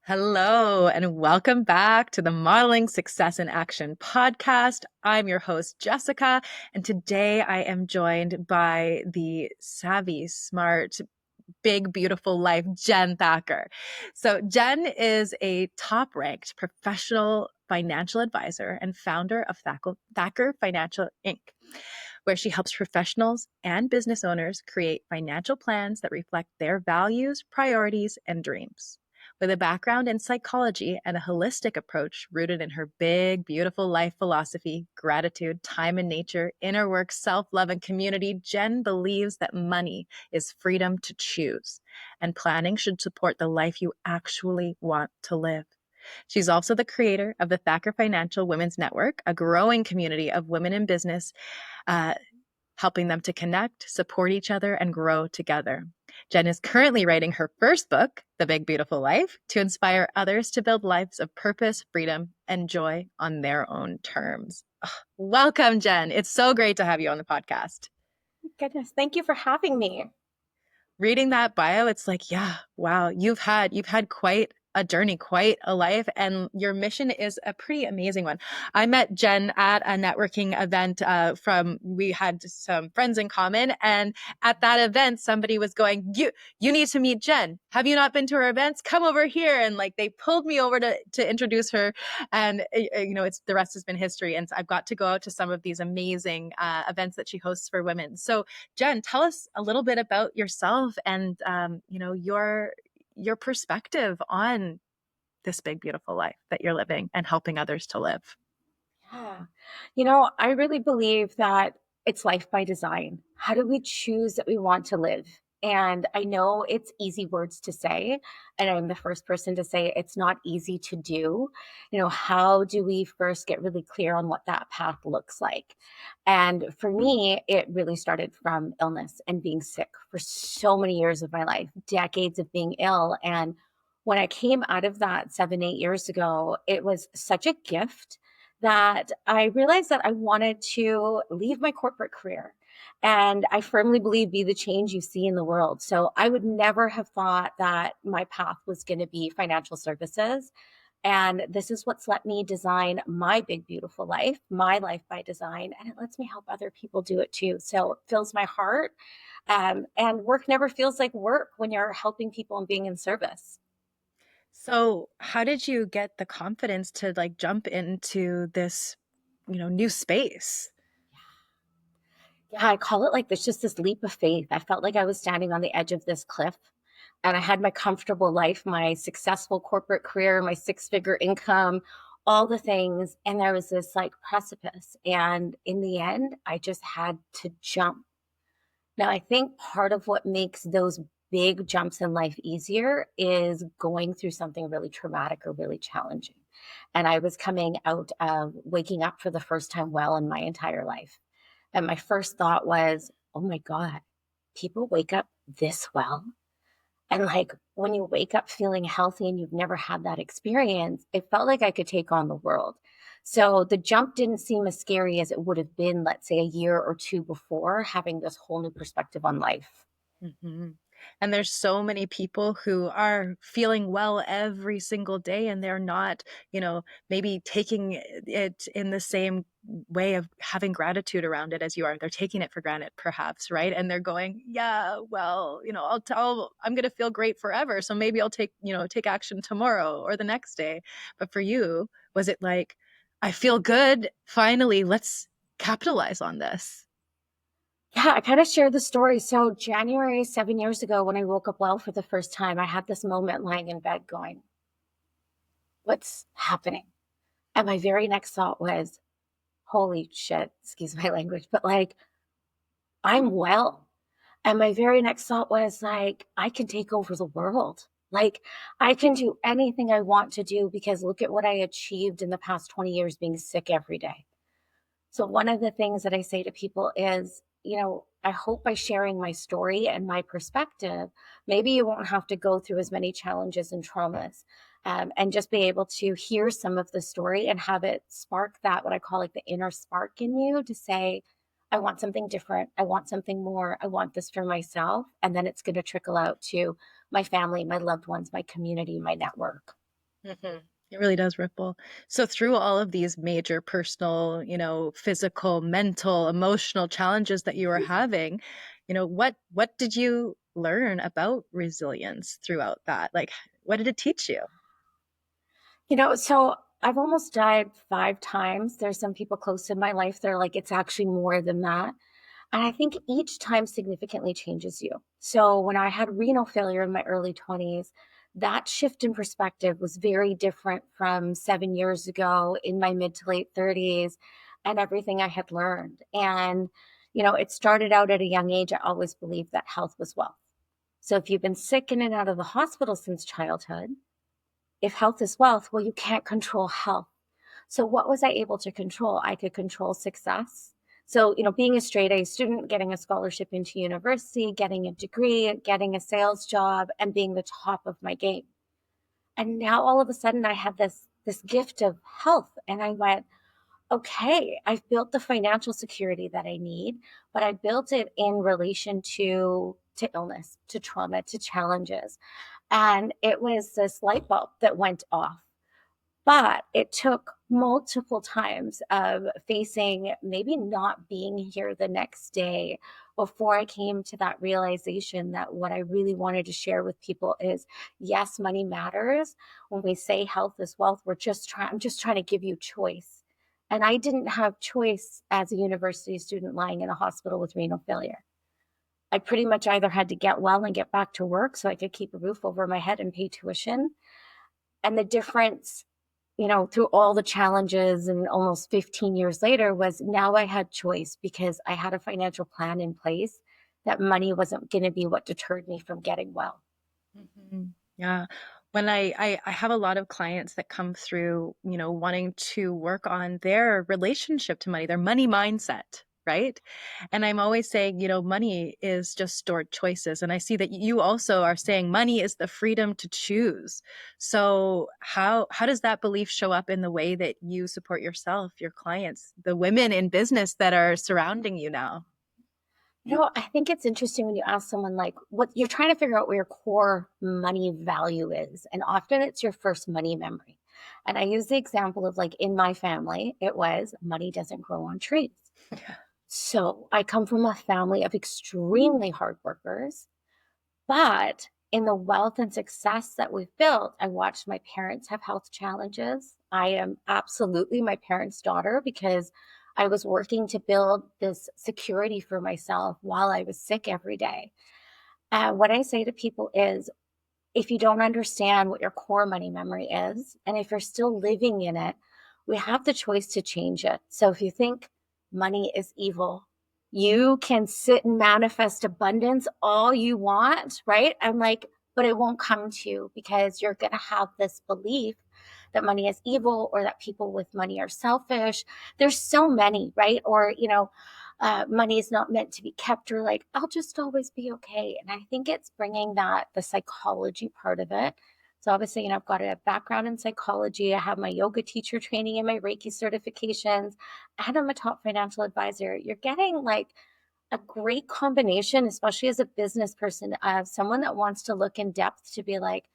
Hello, and welcome back to the Modeling Success in Action podcast. I'm your host, Jessica, and today I am joined by the savvy, smart, big, beautiful life, Jen Thaker. So, Jen is a top ranked professional financial advisor and founder of Thaker Financial Inc., where she helps professionals and business owners create financial plans that reflect their values, priorities, and dreams. With a background in psychology and a holistic approach rooted in her big, beautiful life philosophy, gratitude, time in nature, inner work, self love, and community, Jen believes that money is freedom to choose, and planning should support the life you actually want to live. She's also the creator of the Thaker Financial Women's Network, a growing community of women in business, uh, helping them to connect, support each other, and grow together. Jen is currently writing her first book, The Big Beautiful Life, to inspire others to build lives of purpose, freedom, and joy on their own terms. Ugh, welcome, Jen. It's so great to have you on the podcast. Goodness, thank you for having me. Reading that bio, it's like, yeah, wow, you've had quite a journey, quite a life, and your mission is a pretty amazing one. I met Jen at a networking event. We had some friends in common, and at that event, somebody was going, "You need to meet Jen. Have you not been to her events? Come over here!" And like they pulled me over to introduce her, and it's the rest has been history. And I've got to go out to some of these amazing events that she hosts for women. So Jen, tell us a little bit about yourself and your perspective on this big, beautiful life that you're living and helping others to live. Yeah. I really believe that it's life by design. How do we choose that we want to live? And I know it's easy words to say, and I'm the first person to say it's not easy to do. How do we first get really clear on what that path looks like? And for me, it really started from illness and being sick for so many years of my life, decades of being ill. And when I came out of that 7, 8 years ago, it was such a gift that I realized that I wanted to leave my corporate career. And I firmly believe be the change you see in the world. So I would never have thought that my path was going to be financial services. And this is what's let me design my big, beautiful life, my life by design. And it lets me help other people do it too. So it fills my heart. And work never feels like work when you're helping people and being in service. So, how did you get the confidence to like jump into this, new space? Yeah, I call it like this just this leap of faith. I felt like I was standing on the edge of this cliff and I had my comfortable life, my successful corporate career, my six-figure income, all the things. And there was this like precipice. And in the end, I just had to jump. Now, I think part of what makes those big jumps in life easier is going through something really traumatic or really challenging. And I was coming out of waking up for the first time well in my entire life. And my first thought was, oh my God, people wake up this well. And like when you wake up feeling healthy and you've never had that experience, it felt like I could take on the world. So the jump didn't seem as scary as it would have been, let's say, a year or two before, having this whole new perspective on life. Hmm. And there's so many people who are feeling well every single day, and they're not, maybe taking it in the same way of having gratitude around it as you are. They're taking it for granted, perhaps, right? And they're going, yeah, well, I'm going to feel great forever. So maybe I'll take action tomorrow or the next day. But for you, was it like, I feel good. Finally, let's capitalize on this. Yeah, I kind of share the story. So, January 7 years ago, when I woke up well for the first time, I had this moment lying in bed going, what's happening? And my very next thought was, holy shit, excuse my language, but like, I'm well. And my very next thought was like, I can take over the world. Like, I can do anything I want to do because look at what I achieved in the past 20 years being sick every day. So, one of the things that I say to people is, I hope by sharing my story and my perspective, maybe you won't have to go through as many challenges and traumas, and just be able to hear some of the story and have it spark that, what I call like the inner spark in you to say, I want something different. I want something more. I want this for myself. And then it's going to trickle out to my family, my loved ones, my community, my network. Mhm. It really does ripple. So through all of these major personal, physical, mental, emotional challenges that you were having, what did you learn about resilience throughout that? Like, what did it teach you? So I've almost died 5 times. There's some people close in my life that are like, it's actually more than that. And I think each time significantly changes you. So when I had renal failure in my early 20s, that shift in perspective was very different from 7 years ago in my mid to late 30s and everything I had learned. And, it started out at a young age. I always believed that health was wealth. So if you've been sick in and out of the hospital since childhood, if health is wealth, well, you can't control health. So what was I able to control? I could control success. So, being a straight A student, getting a scholarship into university, getting a degree, getting a sales job, and being the top of my game. And now all of a sudden I had this gift of health. And I went, okay, I've built the financial security that I need, but I built it in relation to illness, to trauma, to challenges. And it was this light bulb that went off. But it took multiple times of facing maybe not being here the next day before I came to that realization that what I really wanted to share with people is yes, money matters. When we say health is wealth, I'm just trying to give you choice. And I didn't have choice as a university student lying in a hospital with renal failure. I pretty much either had to get well and get back to work so I could keep a roof over my head and pay tuition. And the difference, through all the challenges and almost 15 years later was now I had choice because I had a financial plan in place that money wasn't going to be what deterred me from getting well. Mhm. Yeah. When I have a lot of clients that come through, wanting to work on their relationship to money, their money mindset, right? And I'm always saying, money is just stored choices. And I see that you also are saying money is the freedom to choose. So how does that belief show up in the way that you support yourself, your clients, the women in business that are surrounding you now? I think it's interesting when you ask someone like what you're trying to figure out what your core money value is. And often it's your first money memory. And I use the example of like in my family, it was money doesn't grow on trees. Yeah. So I come from a family of extremely hard workers. But in the wealth and success that we've built, I watched my parents have health challenges. I am absolutely my parents' daughter because I was working to build this security for myself while I was sick every day. And what I say to people is if you don't understand what your core money memory is, and if you're still living in it, we have the choice to change it. So if you think money is evil, you can sit and manifest abundance all you want, right? I'm like, but it won't come to you because you're going to have this belief that money is evil or that people with money are selfish. There's so many, right? Or, money is not meant to be kept or like, I'll just always be okay. And I think it's bringing that, the psychology part of it. So obviously, I've got a background in psychology. I have my yoga teacher training and my Reiki certifications, and I'm a top financial advisor. You're getting like a great combination, especially as a business person, of someone that wants to look in depth to be like,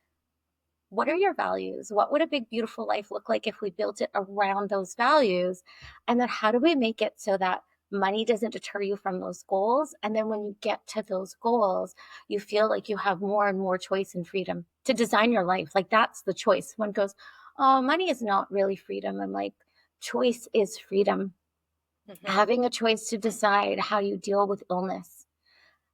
what are your values? What would a big, beautiful life look like if we built it around those values? And then how do we make it so that money doesn't deter you from those goals? And then when you get to those goals, you feel like you have more and more choice and freedom to design your life. Like that's the choice. One goes, oh, money is not really freedom. I'm like, choice is freedom. Mhm. Having a choice to decide how you deal with illness,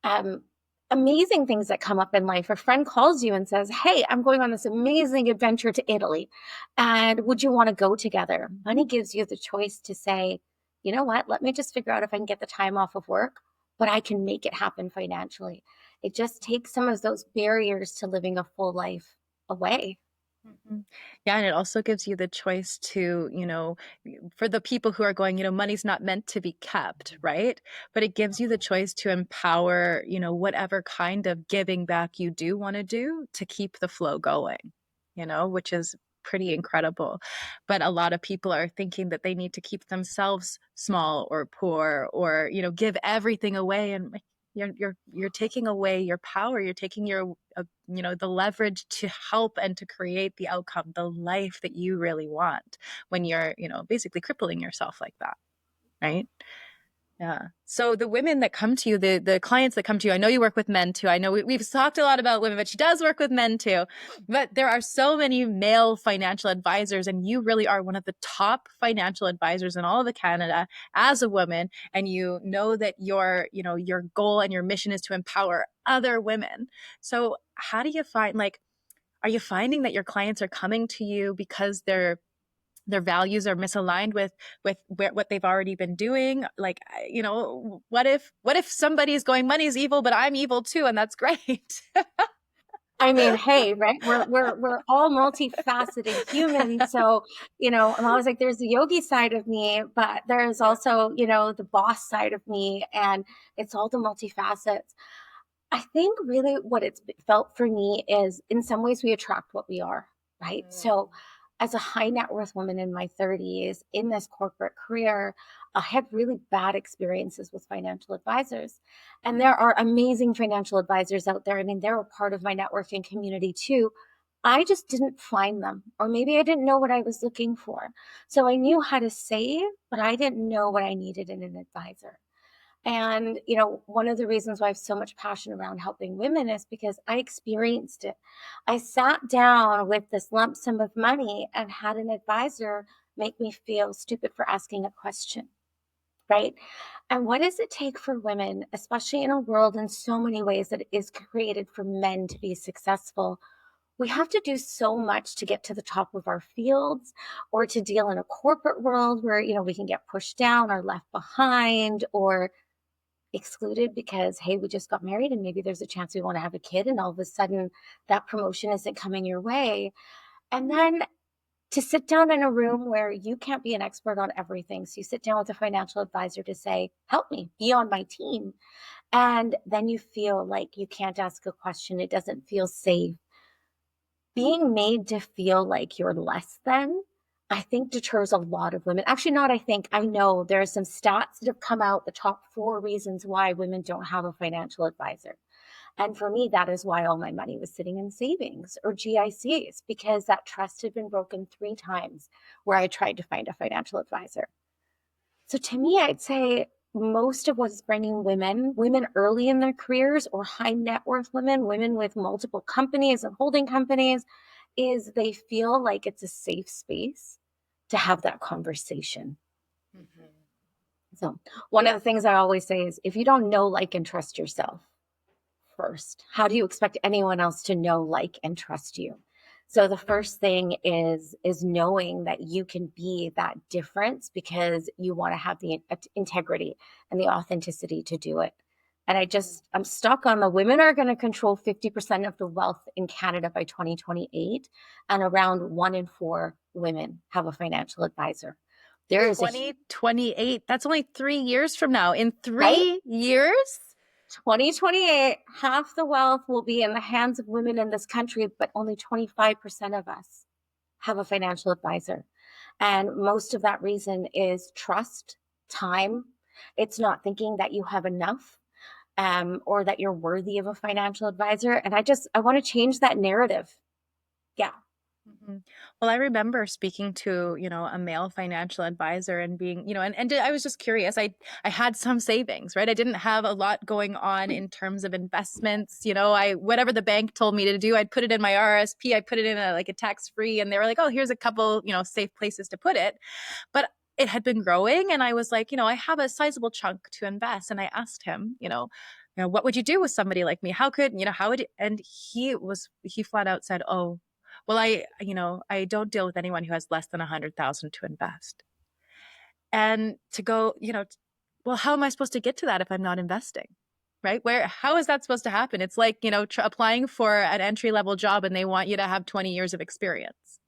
um, amazing things that come up in life. A friend calls you and says, hey, I'm going on this amazing adventure to Italy. And would you want to go together? Money gives you the choice to say, you know what? Let me just figure out if I can get the time off of work, but I can make it happen financially. It just takes some of those barriers to living a full life away. Mhm. Yeah, and it also gives you the choice to, for the people who are going, money's not meant to be kept, right? But it gives you the choice to empower, whatever kind of giving back you do want to do to keep the flow going, which is pretty incredible. But a lot of people are thinking that they need to keep themselves small or poor or, give everything away. And you're taking away your power. You're taking your the leverage to help and to create the outcome, the life that you really want when you're basically crippling yourself like that, right? Yeah. So the women that come to you, the clients that come to you, I know you work with men too. I know we've talked a lot about women, but she does work with men too. But there are so many male financial advisors, and you really are one of the top financial advisors in all of Canada as a woman. And you know that your goal and your mission is to empower other women. So how do you find are you finding that your clients are coming to you because their values are misaligned with what they've already been doing? What if somebody is going, money is evil, but I'm evil too, and that's great. I mean, hey, right? We're all multifaceted humans. So, I'm always like, there's the yogi side of me, but there's Yeah. also, the boss side of me, and it's all the multifacets. I think really what it's felt for me is in some ways we attract what we are, right? So, as a high net worth woman in my 30s in this corporate career, I had really bad experiences with financial advisors. And there are amazing financial advisors out there. I mean, they're a part of my networking community too. I just didn't find them, or maybe I didn't know what I was looking for. So I knew how to save, but I didn't know what I needed in an advisor. And, one of the reasons why I have so much passion around helping women is because I experienced it. I sat down with this lump sum of money and had an advisor make me feel stupid for asking a question, right? And what does it take for women, especially in a world in so many ways that is created for men to be successful? We have to do so much to get to the top of our fields or to deal in a corporate world where, we can get pushed down or left behind or excluded because, hey, we just got married and maybe there's a chance we want to have a kid, and all of a sudden that promotion isn't coming your way. And then to sit down in a room where you can't be an expert on everything. So you sit down with a financial advisor to say, help me, be on my team. And then you feel like you can't ask a question. It doesn't feel safe. Being made to feel like you're less than, I think, deters a lot of women. Actually, not I think, I know there are some stats that have come out, the top 4 reasons why women don't have a financial advisor. And for me, that is why all my money was sitting in savings or GICs, because that trust had been broken 3 times where I tried to find a financial advisor. So to me, I'd say most of what's bringing women early in their careers or high net worth women with multiple companies and holding companies, is they feel like it's a safe space to have that conversation. Mhm. So one of the things I always say is if you don't know, like, and trust yourself first, how do you expect anyone else to know, like, and trust you? So the first thing is knowing that you can be that difference because you want to have the integrity and the authenticity to do it. And I'm stuck on the women are going to control 50% of the wealth in Canada by 2028, and around 1 in 4 women have a financial advisor. There is a 2028. That's only 3 years from now. In right. 3 years? 2028, half the wealth will be in the hands of women in this country, but only 25% of us have a financial advisor. And most of that reason is trust, time. It's not thinking that you have enough, or that you're worthy of a financial advisor. And I want to change that narrative. Yeah. Mhm. Well, I remember speaking to, a male financial advisor and being, and I was just curious. I had some savings, right? I didn't have a lot going on in terms of investments. I whatever the bank told me to do, I'd put it in my RSP, I put it in a tax-free, and they were like, "Oh, here's a couple, safe places to put it." But it had been growing, and I was like, I have a sizable chunk to invest. And I asked him, what would you do with somebody like me? How could, how would, and he flat out said, "Oh, well, I don't deal with anyone who has less than 100,000 to invest." And to go, well, how am I supposed to get to that if I'm not investing? Right? How is that supposed to happen? It's like, applying for an entry level job and they want you to have 20 years of experience,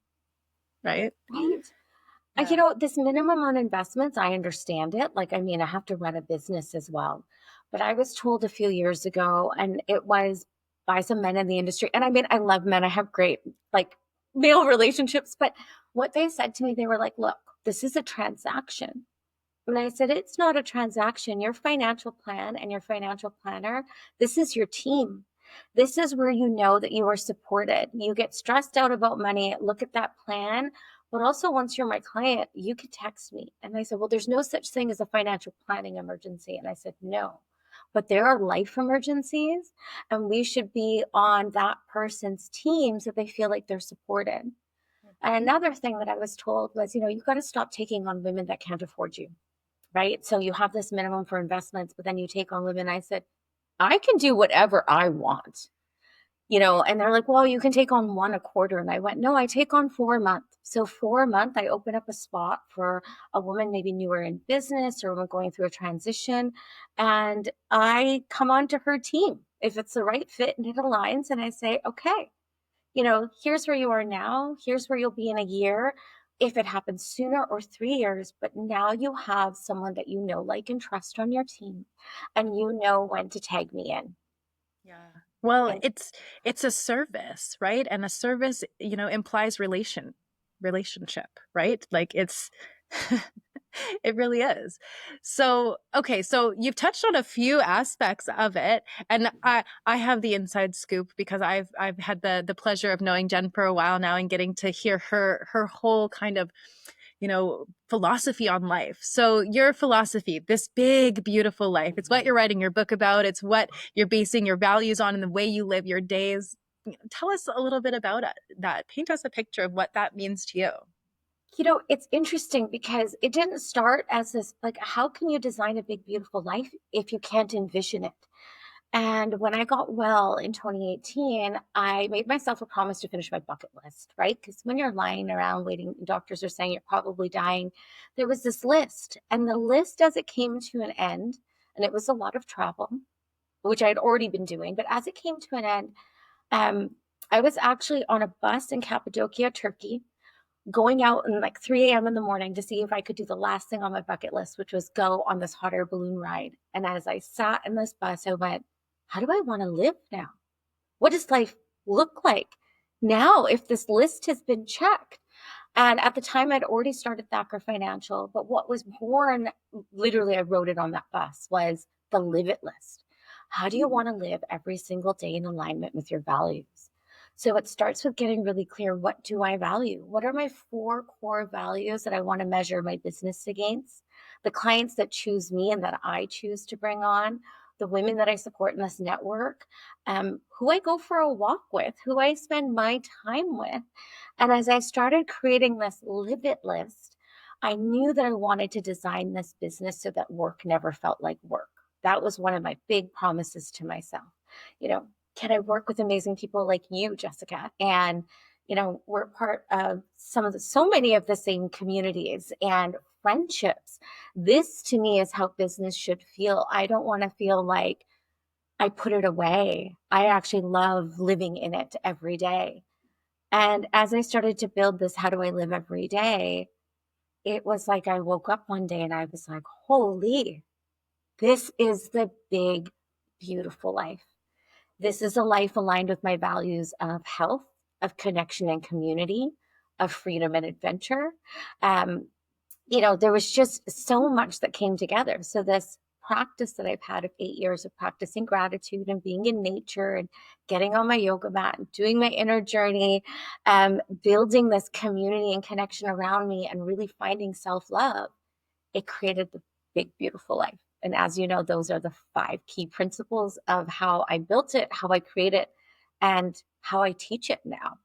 right? Right. Yeah. This minimum on investments, I understand it. Like, I mean, I have to run a business as well. But I was told a few years ago, and it was by some men in the industry. And I mean, I love men. I have great, like, male relationships. But what they said to me, they were like, look, this is a transaction, And I said, it's not a transaction. Your financial plan and your financial planner, this is your team. This is where you know that you are supported. You get stressed out about money, look at that plan. But also, once you're my client, you can text me. And I said, well, there's no such thing as a financial planning emergency. And I said, no, but there are life emergencies, and we should be on that person's team so they feel like they're supported. And another thing that I was told was, you've got to stop taking on women that can't afford you, right? So you have this minimum for investments, but then you take on women. I said, I can do whatever I want, and they're like, well, you can take on one a quarter. And I went, no, I take on 4 a month. So 4 a month, I open up a spot for a woman maybe newer in business or going through a transition. And I come onto her team if it's the right fit and it aligns. And I say, okay, here's where you are now. Here's where you'll be in a year. If it happens sooner or 3 years, but now you have someone that you know, like, and trust on your team, and you know when to tag me in. Yeah. Well, And it's a service, right? And a service, implies relationship, right? Like it's it really is. So, okay, so you've touched on a few aspects of it, and I have the inside scoop because I've had the pleasure of knowing Jen for a while now and getting to hear her whole kind of philosophy on life. So your philosophy, this big, beautiful life, it's what you're writing your book about. It's what you're basing your values on and the way you live your days. Tell us a little bit about that. Paint us a picture of what that means to you. it's interesting because it didn't start as this, like, how can you design a big, beautiful life if you can't envision it? And when I got well in 2018, I made myself a promise to finish my bucket list, right? Because when you're lying around waiting, doctors are saying you're probably dying. There was this list, and the list, as it came to an end, and it was a lot of travel, which I had already been doing, but as it came to an end, um, I was actually on a bus in Cappadocia, Turkey, going out in like 3 a.m. in the morning to see if I could do the last thing on my bucket list, which was go on this hot air balloon ride. And as I sat in this bus, I went, how do I want to live now? What does life look like now if this list has been checked? And at the time, I'd already started Thaker Financial, but what was born, literally, I wrote it on that bus, was the live it list. How do you want to live every single day in alignment with your values? So it starts with getting really clear, what do I value? What are my 4 core values that I want to measure my business against? The clients that choose me and that I choose to bring on, the women that I support in this network, who I go for a walk with, who I spend my time with. And as I started creating this live it list, I knew that I wanted to design this business so that work never felt like work. That was one of my big promises to myself. You know, can I work with amazing people like you, Jessica? And, we're part of so many of the same communities and friendships. This to me is how business should feel. I don't want to feel like I put it away. I actually love living in it every day. And as I started to build this, how do I live every day? It was like I woke up one day and I was like, holy, this is the big, beautiful life. This is a life aligned with my values of health, of connection and community, of freedom and adventure. Um, there was just so much that came together. So this practice that I've had of 8 years of practicing gratitude and being in nature and getting on my yoga mat and doing my inner journey, building this community and connection around me and really finding self-love, it created the big, beautiful life. And as you know, those are the 5 key principles of how I built it, how I create it, and how I teach it now.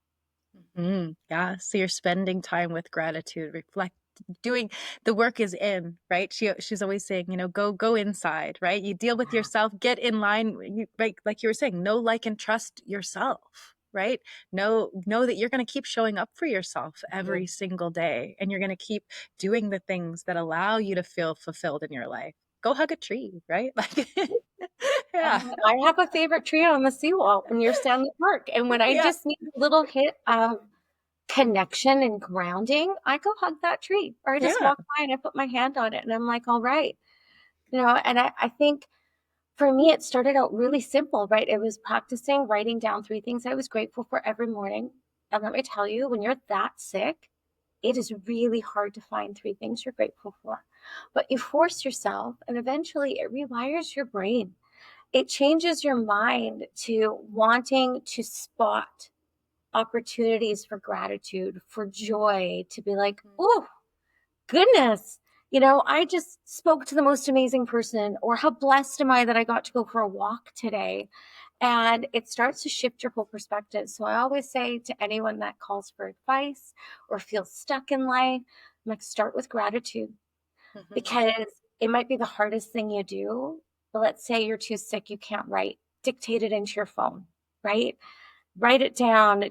Yeah. So you're spending time with gratitude, reflect, doing the work is in, right? She's always saying, go inside, right? You deal with yourself, get in line, like you were saying, know, like, and trust yourself, right? Know that you're going to keep showing up for yourself every single day, and you're going to keep doing the things that allow you to feel fulfilled in your life. Go hug a tree, right? Like, yeah, I have a favorite tree on the seawall near Stanley Park. And when I yeah, just need a little hit of connection and grounding, I go hug that tree. Or I just yeah. walk by and I put my hand on it and I'm like, all right. And I think for me, it started out really simple, right? It was practicing writing down 3 things I was grateful for every morning. And let me tell you, when you're that sick, it is really hard to find three things you're grateful for. But you force yourself, and eventually it rewires your brain. It changes your mind to wanting to spot opportunities for gratitude, for joy, to be like, oh, goodness, I just spoke to the most amazing person, or how blessed am I that I got to go for a walk today? And it starts to shift your whole perspective. So I always say to anyone that calls for advice or feels stuck in life, I'm like, start with gratitude, Mhm. because it might be the hardest thing you do. But let's say you're too sick, you can't write, dictate it into your phone, right? Write it down,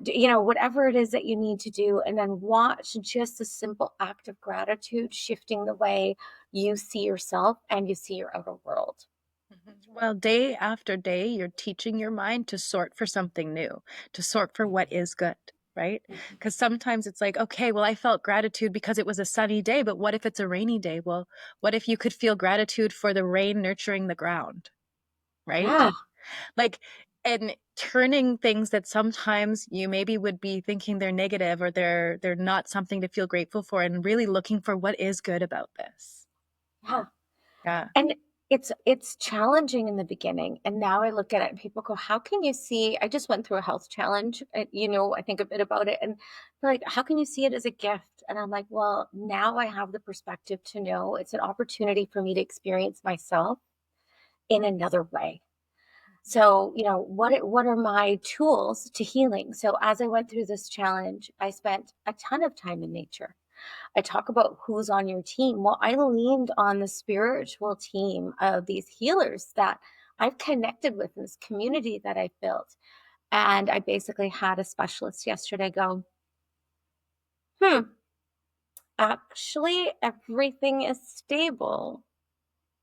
whatever it is that you need to do, and then watch just the simple act of gratitude shifting the way you see yourself and you see your outer world. Mhm. Well, day after day, you're teaching your mind to sort for something new, to sort for what is good, right? Mhm. Because sometimes it's like, okay, well, I felt gratitude because it was a sunny day, but what if it's a rainy day? Well, what if you could feel gratitude for the rain nurturing the ground, right? Yeah, Like, and turning things that sometimes you maybe would be thinking they're negative or they're not something to feel grateful for, and really looking for what is good about this. yeah. Yeah. And it's challenging in the beginning. And now I look at it and people go, how can you see? I just went through a health challenge. I think a bit about it. And they're like, how can you see it as a gift? And I'm like, well, now I have the perspective to know it's an opportunity for me to experience myself in another way. So, what are my tools to healing? So, as I went through this challenge, I spent a ton of time in nature. I talk about who's on your team. Well, I leaned on the spiritual team of these healers that I've connected with, in this community that I've built. And I basically had a specialist yesterday go, actually, everything is stable.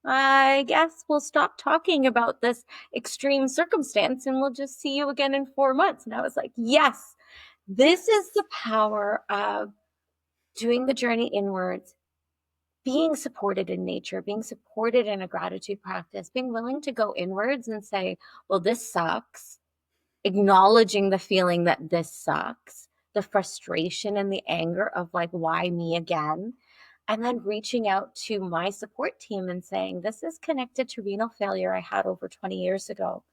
I guess we'll stop talking about this extreme circumstance and we'll just see you again in 4 months. And I was like, yes, this is the power of doing the journey inwards, being supported in nature, being supported in a gratitude practice, being willing to go inwards and say, well, this sucks, acknowledging the feeling that this sucks, the frustration and the anger of like, why me again? And then reaching out to my support team and saying, this is connected to renal failure I had over 20 years ago.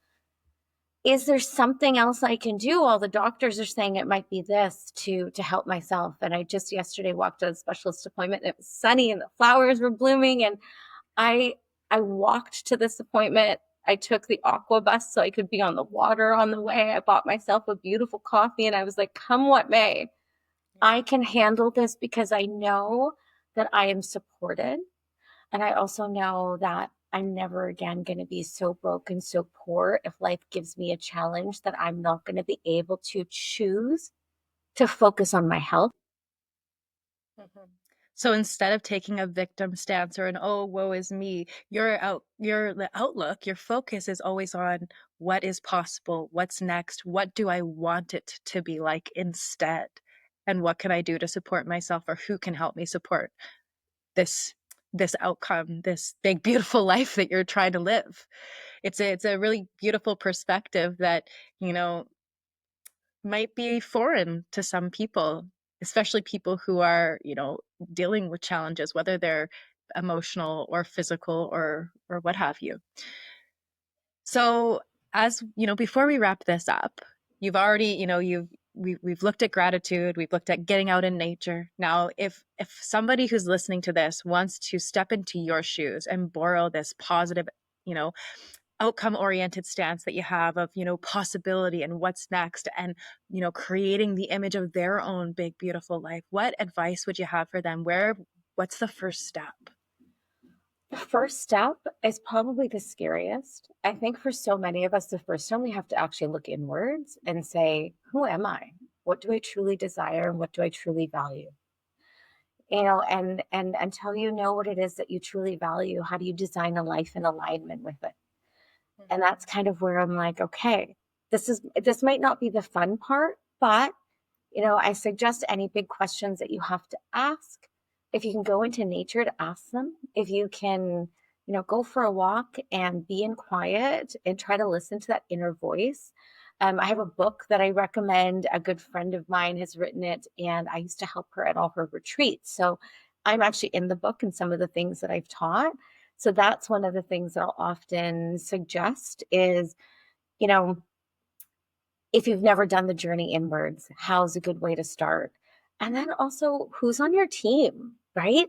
Is there something else I can do? All the doctors are saying it might be this to help myself. And I just yesterday walked to a specialist appointment and it was sunny and the flowers were blooming. And I I walked to this appointment. I took the aqua bus so I could be on the water on the way. I bought myself a beautiful coffee and I was like, come what may, I can handle this because I know that I am supported. And I also know that I'm never again going to be so broken, so poor if life gives me a challenge that I'm not going to be able to choose to focus on my health. Mhm. So instead of taking a victim stance or an "oh, woe is me," the outlook, your focus is always on what is possible, what's next, what do I want it to be like instead, and what can I do to support myself, or who can help me support this this outcome, this big beautiful life that you're trying to live. It's a really beautiful perspective that, you know, might be foreign to some people, especially people who are, dealing with challenges, whether they're emotional or physical or what have you. So, as you know, before we wrap this up, you've already, we've looked at gratitude, we've looked at getting out in nature. Now, if somebody who's listening to this wants to step into your shoes and borrow this positive, you know, outcome oriented stance that you have of, possibility and what's next, and, creating the image of their own big beautiful life, what advice would you have for them? What's the first step? The first step is probably the scariest. I think for so many of us, the first time we have to actually look inwards and say, who am I? What do I truly desire and what do I truly value? And until you know what it is that you truly value, how do you design a life in alignment with it? And that's kind of where I'm like, okay, this might not be the fun part, but I suggest any big questions that you have to ask. If you can go into nature to ask them, if you can, go for a walk and be in quiet and try to listen to that inner voice, I have a book that I recommend. A good friend of mine has written it, and I used to help her at all her retreats. So I'm actually in the book and some of the things that I've taught. So that's one of the things that I'll often suggest is, you know, if you've never done the journey inwards, how's a good way to start? And then also, who's on your team, right?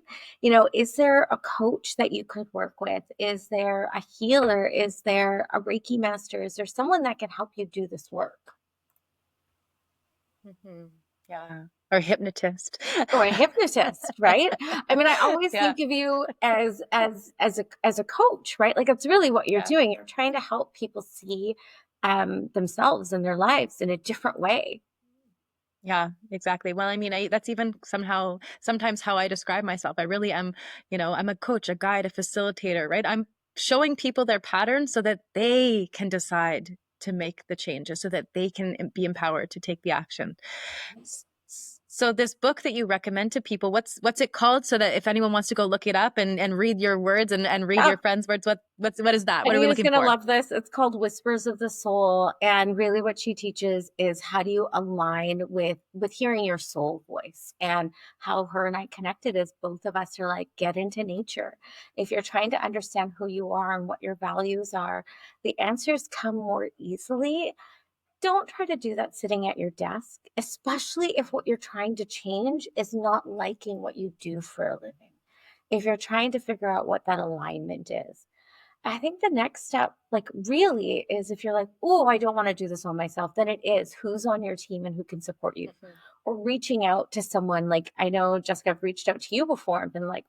Is there a coach that you could work with? Is there a healer? Is there a Reiki master? Is there someone that can help you do this work? Yeah. Or hypnotist. Or a hypnotist, right? I mean, I always Yeah. think of you as a coach, right? Like it's really what you're Yeah. doing. You're trying to help people see themselves and their lives in a different way. Yeah, exactly. Well, I mean, that's even sometimes how I describe myself. I really am, I'm a coach, a guide, a facilitator, right? I'm showing people their patterns so that they can decide to make the changes, so that they can be empowered to take the action. So this book that you recommend to people, what's it called? So that if anyone wants to go look it up and read your words and read Yeah. your friends' words, what is that? What are we Anita's looking going to for? love this. It's called Whispers of the Soul. And really what she teaches is how do you align with hearing your soul voice, and how her and I connected is both of us are like, get into nature. If you're trying to understand who you are and what your values are, the answers come more easily. Don't try to do that sitting at your desk, especially if what you're trying to change is not liking what you do for a living. If you're trying to figure out what that alignment is. I think the next step, like really, is if you're like, oh, I don't want to do this on myself, then it is who's on your team and who can support you. Mhm. Or reaching out to someone like I know, Jessica, I've reached out to you before and been like,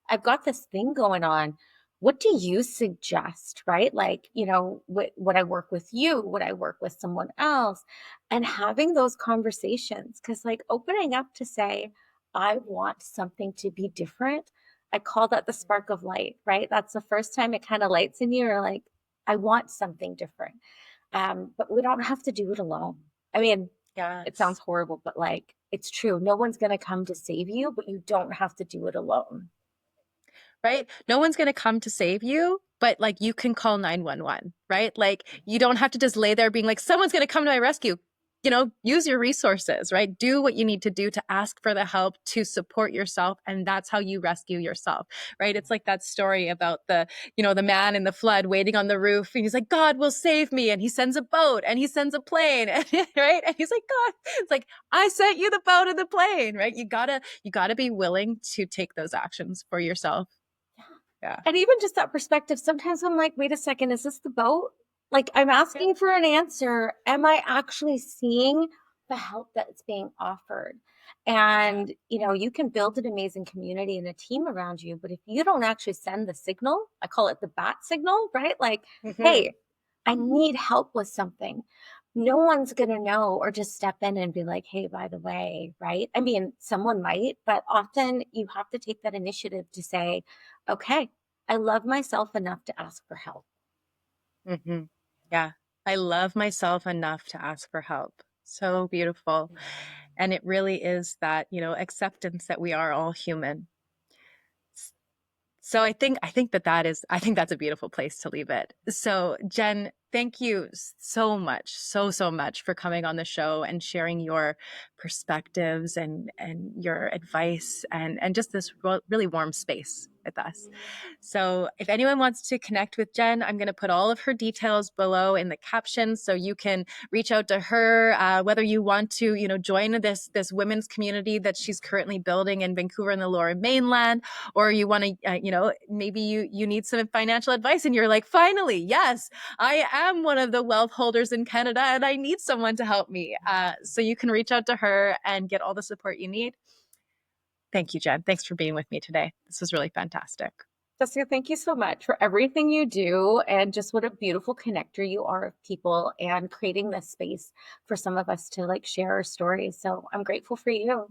I've got this thing going on. What do you suggest? Right? Like, would I work with you? Would I work with someone else? And having those conversations, because like opening up to say, I want something to be different. I call that the spark of light, right? That's the first time it kind of lights in you. Or like, I want something different. But we don't have to do it alone. I mean, it sounds Yes. horrible, but like, it's true. No one's going to come to save you, but you don't have to do it alone. Right? No one's going to come to save you, but like you can call 911, right? Like you don't have to just lay there being like, someone's going to come to my rescue. Use your resources, right? Do what you need to do to ask for the help to support yourself. And that's how you rescue yourself, right? It's like that story about the man in the flood waiting on the roof. And he's like, God will save me. And he sends a boat and he sends a plane, right? And he's like, God, it's like, I sent you the boat and the plane, right? You gotta be willing to take those actions for yourself. Yeah. And even just that perspective, sometimes I'm like, wait a second, is this the boat? Like, I'm Yeah. asking for an answer. Am I actually seeing the help that's being offered? Yeah. And, you can build an amazing community and a team around you. But if you don't actually send the signal, I call it the bat signal, right? Like, Mhm. hey, I need help with something. No one's going to know or just step in and be like, hey, by the way, right? I mean, someone might, but often you have to take that initiative to say, okay, I love myself enough to ask for help. Mhm. Yeah. I love myself enough to ask for help. So beautiful. And it really is that, acceptance that we are all human. So I think that's a beautiful place to leave it. So Jen, thank you so much, so much for coming on the show and sharing your perspectives and your advice and just this really warm space with us. So if anyone wants to connect with Jen, I'm going to put all of her details below in the caption so you can reach out to her, whether you want to, join this women's community that she's currently building in Vancouver and the Lower Mainland, or you want to, maybe you need some financial advice and you're like, finally, yes, I am one of the wealth holders in Canada and I need someone to help me. So you can reach out to her and get all the support you need. Thank you, Jen. Thanks for being with me today. This was really fantastic. Jessica, thank you so much for everything you do and just what a beautiful connector you are of people and creating this space for some of us to like share our stories. So I'm grateful for you.